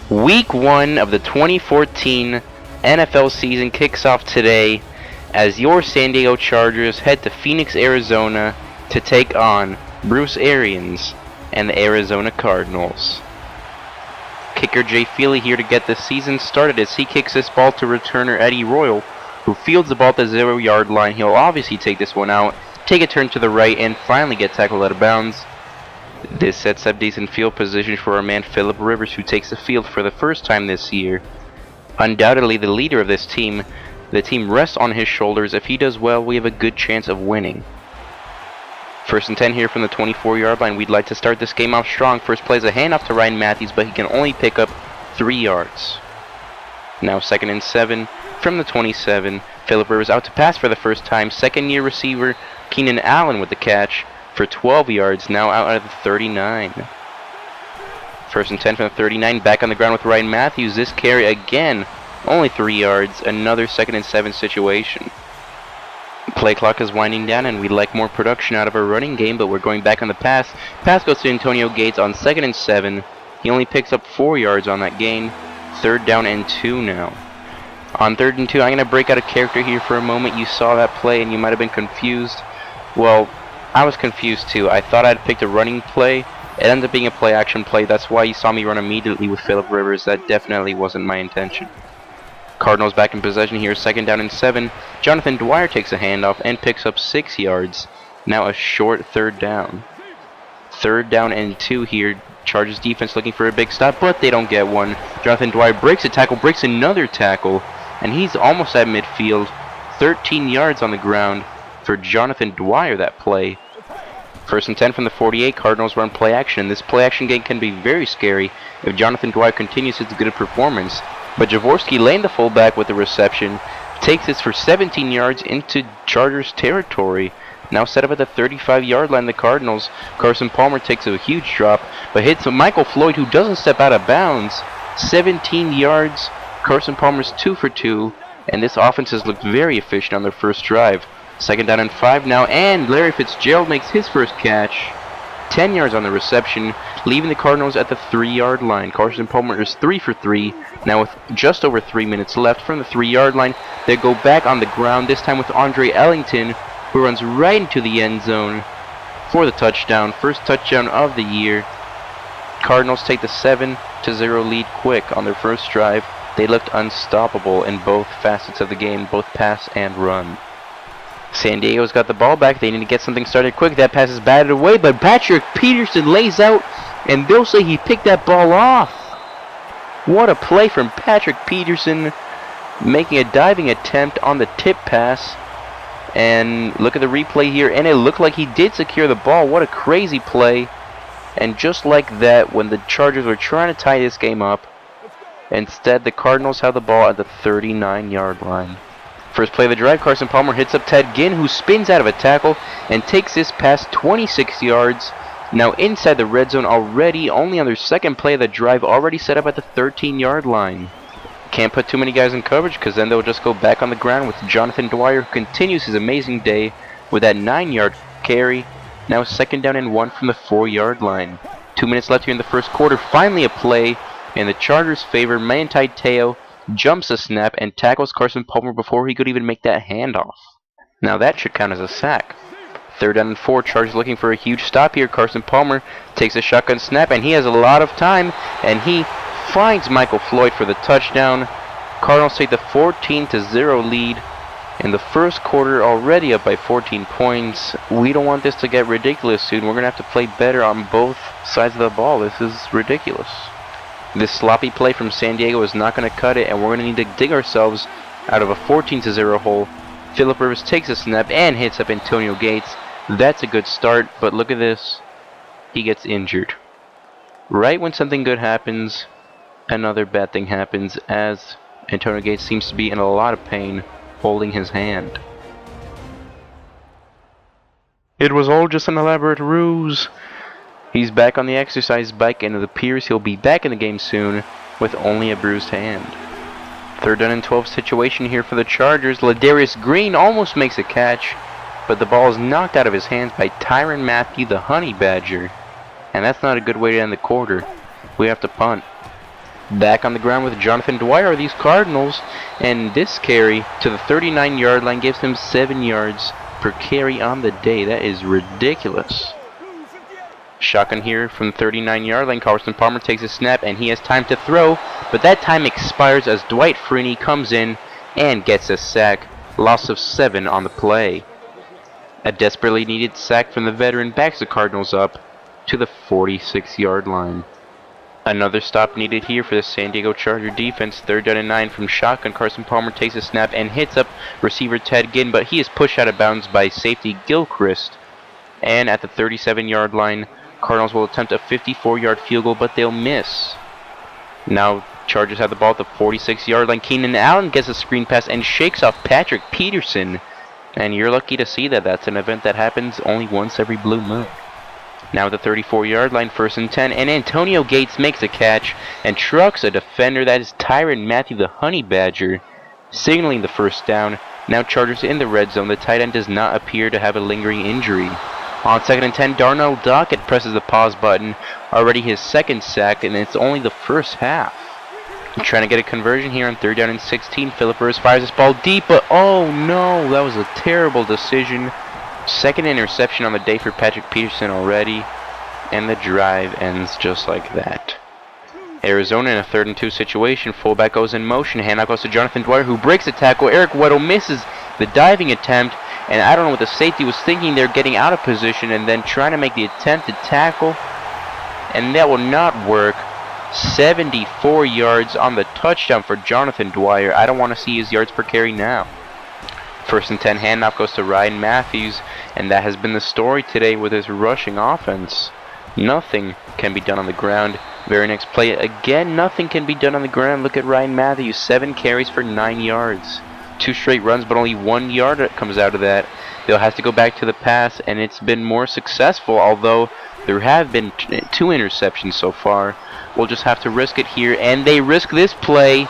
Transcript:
Week 1 of the 2014 NFL season kicks off today as your San Diego Chargers head to Phoenix, Arizona to take on Bruce Arians and the Arizona Cardinals. Kicker Jay Feely here to get the season started as he kicks this ball to returner Eddie Royal, who fields the ball at the 0-yard line. He'll obviously take this one out, take a turn to the right, and finally get tackled out of bounds. This sets up decent field position for our man Phillip Rivers, who takes the field for the first time this year. Undoubtedly the leader of this team. The team rests on his shoulders. If he does well, we have a good chance of winning. 1st and 10 here from the 24-yard line. We'd like to start this game off strong. First play is a handoff to Ryan Matthews, but he can only pick up 3 yards. Now 2nd and 7 from the 27. Phillip Rivers out to pass for the first time. Second-year receiver Keenan Allen with the catch for 12 yards, now out at the 39. 1st and 10 from the 39, back on the ground with Ryan Matthews. This carry again, only 3 yards, another 2nd and 7 situation. Play clock is winding down and we'd like more production out of our running game, but we're going back on the pass. Pass goes to Antonio Gates on 2nd and 7. He only picks up 4 yards on that gain. 3rd down and 2 now. On 3rd and 2, I'm going to break out of character here for a moment. You saw that play and you might have been confused. Well, I was confused too. I thought I'd picked a running play. It ended up being a play action play. That's why you saw me run immediately with Phillip Rivers. That definitely wasn't my intention. Cardinals back in possession here. 2nd down and 7. Jonathan Dwyer takes a handoff and picks up 6 yards. Now a short 3rd down. 3rd down and 2 here. Chargers defense looking for a big stop, but they don't get one. Jonathan Dwyer breaks a tackle, breaks another tackle, and he's almost at midfield. 13 yards on the ground for Jonathan Dwyer that play. 1st and 10 from the 48. Cardinals run play action. This play action game can be very scary if Jonathan Dwyer continues his good performance. But Jaworski laying the fullback with the reception, takes this for 17 yards into Chargers territory. Now set up at the 35-yard line, the Cardinals. Carson Palmer takes a huge drop, but hits Michael Floyd, who doesn't step out of bounds. 17 yards. Carson Palmer's 2 for 2, and this offense has looked very efficient on their first drive. 2nd down and 5 now, and Larry Fitzgerald makes his first catch. 10 yards on the reception, leaving the Cardinals at the 3-yard line. Carson Palmer is 3 for 3. Now with just over 3 minutes left from the 3-yard line, they go back on the ground, this time with Andre Ellington, who runs right into the end zone for the touchdown. First touchdown of the year. Cardinals take the 7-0 lead quick on their first drive. They looked unstoppable in both facets of the game, both pass and run. San Diego's got the ball back. They need to get something started quick. That pass is batted away, but Patrick Peterson lays out, and they'll say he picked that ball off. What a play from Patrick Peterson, making a diving attempt on the tip pass. And look at the replay here, and it looked like he did secure the ball. What a crazy play. And just like that, when the Chargers were trying to tie this game up, instead the Cardinals have the ball at the 39-yard line. First play of the drive, Carson Palmer hits up Ted Ginn, who spins out of a tackle and takes this past 26 yards. Now inside the red zone already, only on their 2nd play of the drive, already set up at the 13-yard line. Can't put too many guys in coverage because then they'll just go back on the ground with Jonathan Dwyer, who continues his amazing day with that 9-yard carry. Now 2nd down and 1 from the 4-yard line. 2 minutes left here in the first quarter. Finally a play in the Chargers' favor. Manti Te'o jumps a snap and tackles Carson Palmer before he could even make that handoff. Now that should count as a sack. 3rd down and 4. Chargers looking for a huge stop here. Carson Palmer takes a shotgun snap, and he has a lot of time, and he finds Michael Floyd for the touchdown. Cardinals take the 14-0 lead in the first quarter, already up by 14 points. We don't want this to get ridiculous soon. We're going to have to play better on both sides of the ball. This is ridiculous. This sloppy play from San Diego is not going to cut it, and we're going to need to dig ourselves out of a 14-0 hole. Phillip Rivers takes a snap and hits up Antonio Gates. That's a good start, but look at this. He gets injured. Right when something good happens, another bad thing happens, as Antonio Gates seems to be in a lot of pain holding his hand. It was all just an elaborate ruse. He's back on the exercise bike, and it appears he'll be back in the game soon with only a bruised hand. 3rd down and 12 situation here for the Chargers. Ladarius Green almost makes a catch, but the ball is knocked out of his hands by Tyrann Mathieu, the Honey Badger. And that's not a good way to end the quarter. We have to punt. Back on the ground with Jonathan Dwyer are these Cardinals, and this carry to the 39-yard line gives him 7 yards per carry on the day. That is ridiculous. Shotgun here from the 39-yard line. Carson Palmer takes a snap, and he has time to throw, but that time expires as Dwight Freeney comes in and gets a sack. Loss of 7 on the play. A desperately needed sack from the veteran backs the Cardinals up to the 46-yard line. Another stop needed here for the San Diego Charger defense. 3rd down and 9 from shotgun. Carson Palmer takes a snap and hits up receiver Ted Ginn, but he is pushed out of bounds by safety Gilchrist. And at the 37-yard line, Cardinals will attempt a 54-yard field goal, but they'll miss. Now Chargers have the ball at the 46-yard line. Keenan Allen gets a screen pass and shakes off Patrick Peterson. And you're lucky to see that. That's an event that happens only once every blue moon. Now at the 34-yard line, 1st and 10, and Antonio Gates makes a catch and trucks a defender. That is Tyrann Mathieu, the Honey Badger, signaling the 1st down. Now Chargers in the red zone. The tight end does not appear to have a lingering injury. On 2nd and 10, Darnell Dockett presses the pause button. Already his 2nd sack, and it's only the 1st half. Trying to get a conversion here on 3rd down and 16. Philip Rivers fires this ball deep, but oh no, that was a terrible decision. 2nd interception on the day for Patrick Peterson already, and the drive ends just like that. Arizona in a 3rd and 2 situation. Fullback goes in motion. Handoff goes to Jonathan Dwyer, who breaks a tackle. Eric Weddle misses the diving attempt, and I don't know what the safety was thinking. They're getting out of position and then trying to make the attempted tackle, and that will not work. 74 yards on the touchdown for Jonathan Dwyer. I don't want to see his yards per carry now. 1st and 10, handoff goes to Ryan Matthews, and that has been the story today with his rushing offense. Nothing can be done on the ground. Very next play, again, nothing can be done on the ground. Look at Ryan Matthews, 7 carries for 9 yards. 2 straight runs, but only 1 yard comes out of that. They'll have to go back to the pass, and it's been more successful, although there have been 2 interceptions so far. We'll just have to risk it here, and they risk this play.